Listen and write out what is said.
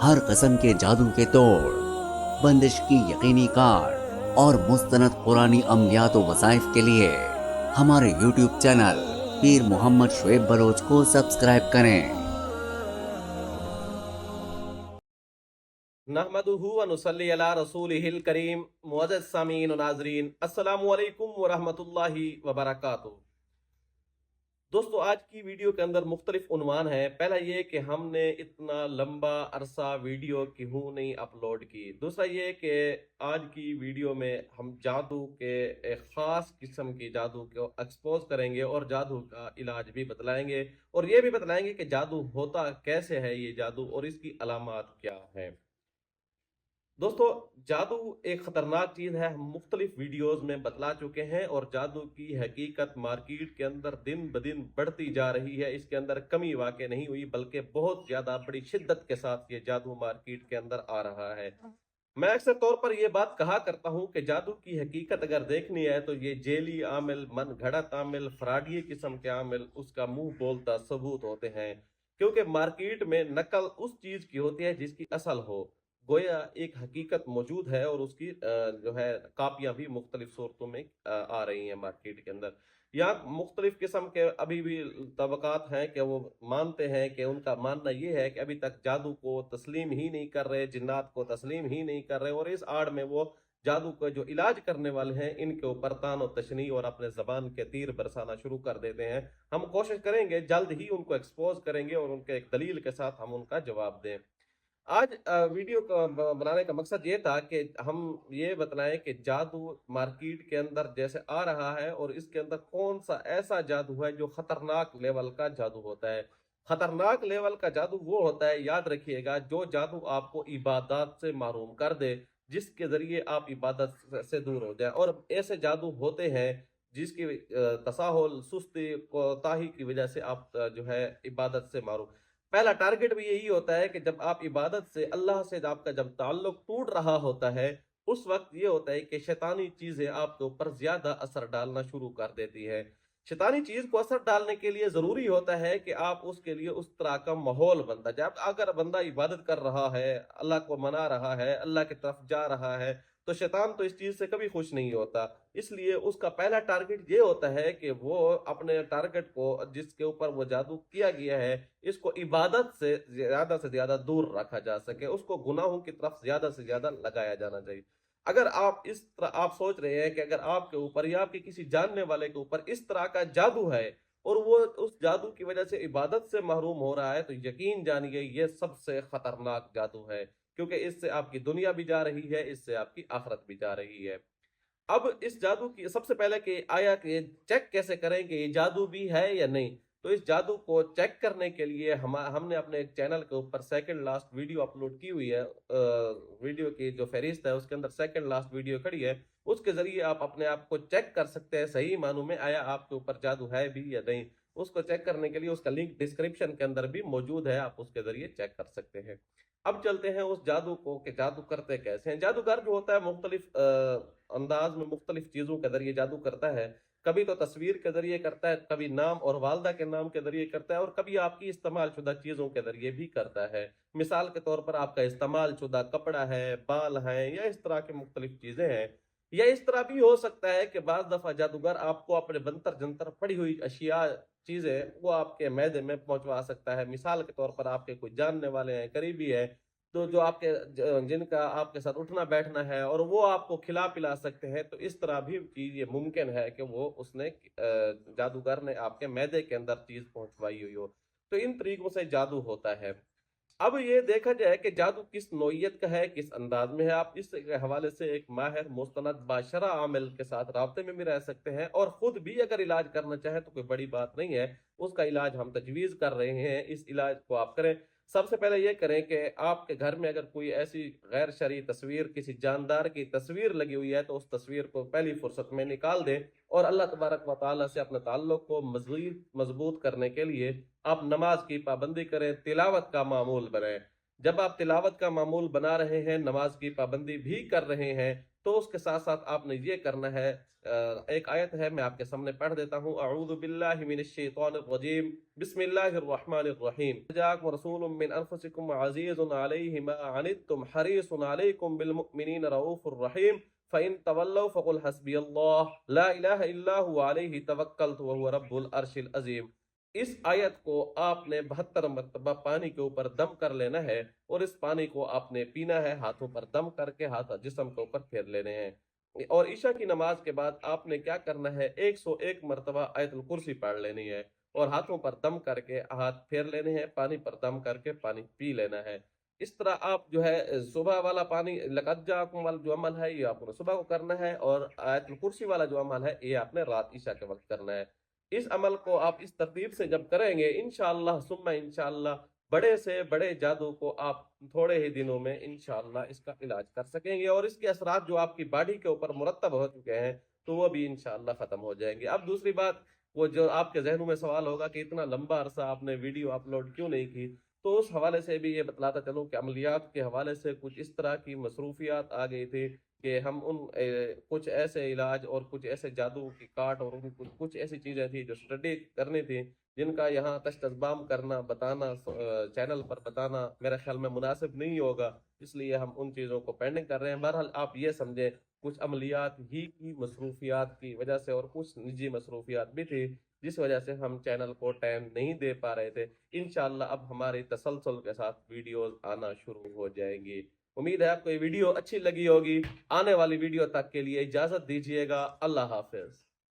हर कस्म के जादू के तोड़, बंदिश की यकीनी कार और मुस्तनद कुरानी अमलियात व वज़ाइफ के लिए हमारे YouTube चैनल पीर मोहम्मद शुएब बलोच को सब्सक्राइब करें। नहमदुहु व नुसल्ली अला रसूलिहिल करीम। मुअज़्ज़ज़ सामीन व नाज़रीन, अस्सलामु अलैकुम व रहमतुल्लाहि व बरकातुहू। दोस्तों, आज की वीडियो के अंदर मुख्तलिफ उन्वान है। पहला ये कि हमने इतना लंबा अरसा वीडियो क्यों नहीं अपलोड की। दूसरा ये कि आज की वीडियो में हम जादू के एक ख़ास किस्म की जादू को एक्सपोज करेंगे और जादू का इलाज भी बतलाएंगे, और ये भी बतलाएंगे कि जादू होता कैसे है ये जादू और इसकी अलामात क्या है। दोस्तों, जादू एक खतरनाक चीज है, हम मुख्तलिफ वीडियोस में बतला चुके हैं, और जादू की हकीकत मार्केट के अंदर दिन ब दिन बढ़ती जा रही है। इसके अंदर कमी वाक़ई नहीं हुई, बल्कि बहुत ज्यादा बड़ी शिद्दत के साथ ये जादू मार्केट के अंदर आ रहा है। मैं अक्सर तौर पर यह बात कहा करता हूं कि जादू की हकीकत अगर देखनी है तो ये जेली आमिल, मन घड़त आमिल, फ्रॉडी किस्म के आमिल उसका मुंह बोलता सबूत होते हैं। क्योंकि मार्केट में नकल उस चीज की होती है जिसकी असल हो। गोया एक हकीकत मौजूद है और उसकी जो है कापियां भी मुख्तलिफ सूरतों में आ रही हैं मार्केट के अंदर। यहाँ मुख्तलिफ किस्म के अभी भी तबकात हैं कि वो मानते हैं कि उनका मानना ये है कि अभी तक जादू को तस्लीम ही नहीं कर रहे, जिन्नात को तस्लीम ही नहीं कर रहे, और इस आड़ में वो जादू का जो इलाज करने वाले हैं इनके ऊपर तान और तशनी और अपने जबान के तीर बरसाना शुरू कर देते हैं। हम कोशिश करेंगे जल्द ही उनको एक्सपोज करेंगे और उनके एक दलील के साथ हम उनका जवाब दें। आज वीडियो का बनाने का मकसद ये था कि हम ये बतलाएं कि जादू मार्केट के अंदर जैसे आ रहा है और इसके अंदर कौन सा ऐसा जादू है जो खतरनाक लेवल का जादू होता है। खतरनाक लेवल का जादू वो होता है, याद रखिएगा, जो जादू आपको इबादत से महरूम कर दे, जिसके जरिए आप इबादत से दूर हो जाए। और ऐसे जादू होते हैं जिसकी तसाहुल, सुस्ती, कोताही की वजह से आप जो है इबादत से महरूम। पहला टारगेट भी यही होता है कि जब आप इबादत से, अल्लाह से आपका जब ताल्लुक टूट रहा होता है, उस वक्त ये होता है कि शैतानी चीजें आपके ऊपर ज्यादा असर डालना शुरू कर देती है। शैतानी चीज को असर डालने के लिए जरूरी होता है कि आप उसके लिए उस तरह का माहौल बनता जाए। अगर बंदा इबादत कर रहा है, अल्लाह को मना रहा है, अल्लाह की तरफ जा रहा है, तो शैतान तो इस चीज से कभी खुश नहीं होता। इसलिए उसका पहला टारगेट ये होता है कि वो अपने टारगेट को, जिसके ऊपर वो जादू किया गया है, इसको इबादत से ज्यादा दूर रखा जा सके, उसको गुनाहों की तरफ ज्यादा से ज्यादा लगाया जाना चाहिए। अगर आप इस तरह आप सोच रहे हैं कि अगर आपके ऊपर या आपके किसी जानने वाले के ऊपर इस तरह का जादू है और वो उस जादू की वजह से इबादत से महरूम हो रहा है, तो यकीन जानिए ये सबसे खतरनाक जादू है। क्योंकि इससे आपकी दुनिया भी जा रही है, इससे आपकी आखिरत भी जा रही है। अब इस जादू की सबसे पहले कि आया कि चेक कैसे करें कि ये जादू भी है या नहीं। तो इस जादू को चेक करने के लिए हमने अपने एक चैनल के ऊपर सेकंड लास्ट वीडियो अपलोड की हुई है। वीडियो की जो फहरिस्त है उसके अंदर सेकंड लास्ट वीडियो खड़ी है। उसके जरिए आप अपने आप को चेक कर सकते हैं सही मानों में आया आपके ऊपर जादू है भी या नहीं। उसको चेक करने के लिए उसका लिंक डिस्क्रिप्शन के अंदर भी मौजूद है, आप उसके जरिए चेक कर सकते हैं। अब चलते हैं उस जादू को कि जादू करते कैसे हैं। जादूगर जो होता है मुख्तलिफ अंदाज में मुख्तलिफ चीजों के जरिए जादू करता है। कभी तो तस्वीर के जरिए करता है, कभी नाम और वालदा के नाम के जरिए करता है, और कभी आपकी इस्तेमाल शुदा चीजों के जरिए भी करता है। मिसाल के तौर पर आपका इस्तेमाल शुदा कपड़ा है, बाल है, या इस तरह की मुख्तलिफ चीजें हैं। या इस तरह भी हो सकता है कि बाज दफा जादूगर आपको अपने बंतर जंतर पड़ी हुई अशिया, चीजें वो आपके मैदे में पहुंचवा सकता है। मिसाल के तौर पर आपके कोई जानने वाले हैं, करीबी है, तो जो आपके जिनका आपके साथ उठना बैठना है, और वो आपको खिला पिला सकते हैं। तो इस तरह भी चीज ये मुमकिन है कि वो उसने जादूगर ने आपके मैदे के अंदर चीज पहुंचवाई हुई हो। तो इन तरीकों से जादू होता है। अब ये देखा जाए कि जादू किस नौइयत का है, किस अंदाज में है। आप इस हवाले से एक माहिर मुस्तनद बाशरा आमिल के साथ राब्ते में भी रह सकते हैं, और खुद भी अगर इलाज करना चाहे तो कोई बड़ी बात नहीं है। उसका इलाज हम तजवीज़ कर रहे हैं, इस इलाज को आप करें। सबसे पहले ये करें कि आपके घर में अगर कोई ऐसी गैर शरई तस्वीर, किसी जानदार की तस्वीर लगी हुई है, तो उस तस्वीर को पहली फुर्सत में निकाल दें, और अल्लाह तबारक व तआला से अपने ताल्लुक को मज़ीद मजबूत करने के लिए आप नमाज की पाबंदी करें, तिलावत का मामूल बनाएं। जब आप तिलावत का मामूल बना रहे हैं, नमाज की पाबंदी भी कर रहे हैं, تو اس کے ساتھ ساتھ آپ نے یہ کرنا ہے، ایک آیت ہے میں آپ کے سامنے پڑھ دیتا ہوں، اعوذ باللہ من الشیطان الرجیم، بسم اللہ الرحمن الرحیم، جاءکم رسول من انفسکم عزیز علیہ ما عنتم حریص علیکم بالمؤمنین رؤوف الرحیم فَإِن تَوَلَّوْا فَقُلْ حَسْبِيَ اللَّهُ لَا إِلَٰهَ إِلَّا هُوَ عَلَيْهِ تَوَكَّلْتُ وَهُوَ رَبُّ الْعَرْشِ الْعَظِيمِ۔ اس آیت کو آپ نے 72 مرتبہ پانی کے اوپر دم کر لینا ہے، اور اس پانی کو آپ نے پینا ہے، ہاتھوں پر دم کر کے ہاتھ جسم کے اوپر پھیر لینے ہیں۔ اور عشاء کی نماز کے بعد آپ نے کیا کرنا ہے، 101 مرتبہ آیت الکرسی پڑھ لینی ہے، اور ہاتھوں پر دم کر کے ہاتھ پھیر لینے ہیں، پانی پر دم کر کے پانی پی لینا ہے۔ اس طرح آپ جو ہے صبح والا پانی لقد جاءکم والا جو عمل ہے یہ آپ نے صبح کو کرنا ہے، اور آیت الکرسی والا جو عمل ہے یہ آپ نے رات عشاء کے وقت کرنا ہے۔ اس عمل کو آپ اس ترتیب سے جب کریں گے انشاءاللہ ثم انشاءاللہ بڑے سے بڑے جادو کو آپ تھوڑے ہی دنوں میں انشاءاللہ اس کا علاج کر سکیں گے، اور اس کے اثرات جو آپ کی باڈی کے اوپر مرتب ہو چکے ہیں تو وہ بھی انشاءاللہ ختم ہو جائیں گے۔ اب دوسری بات، وہ جو آپ کے ذہنوں میں سوال ہوگا کہ اتنا لمبا عرصہ آپ نے ویڈیو اپلوڈ کیوں نہیں کی، تو اس حوالے سے بھی یہ بتلاتا چلوں کہ عملیات کے حوالے سے کچھ اس طرح کی مصروفیات آ گئی تھی کہ ہم کچھ ایسے علاج اور کچھ ایسے جادو کی کاٹ اور کچھ ایسی چیزیں تھی جو اسٹڈی کرنی تھی، جن کا یہاں تشتذبام کرنا، بتانا، چینل پر بتانا میرے خیال میں مناسب نہیں ہوگا، اس لیے ہم ان چیزوں کو پینڈنگ کر رہے ہیں۔ بہرحال آپ یہ سمجھیں کچھ عملیات ہی کی مصروفیات کی وجہ سے اور کچھ نجی مصروفیات بھی تھی جس وجہ سے ہم چینل کو ٹائم نہیں دے پا رہے تھے۔ انشاءاللہ اب ہماری تسلسل کے ساتھ ویڈیوز آنا شروع ہو جائیں گی۔ امید ہے آپ کو یہ ویڈیو اچھی لگی ہوگی۔ آنے والی ویڈیو تک کے لیے اجازت دیجیے گا۔ اللہ حافظ۔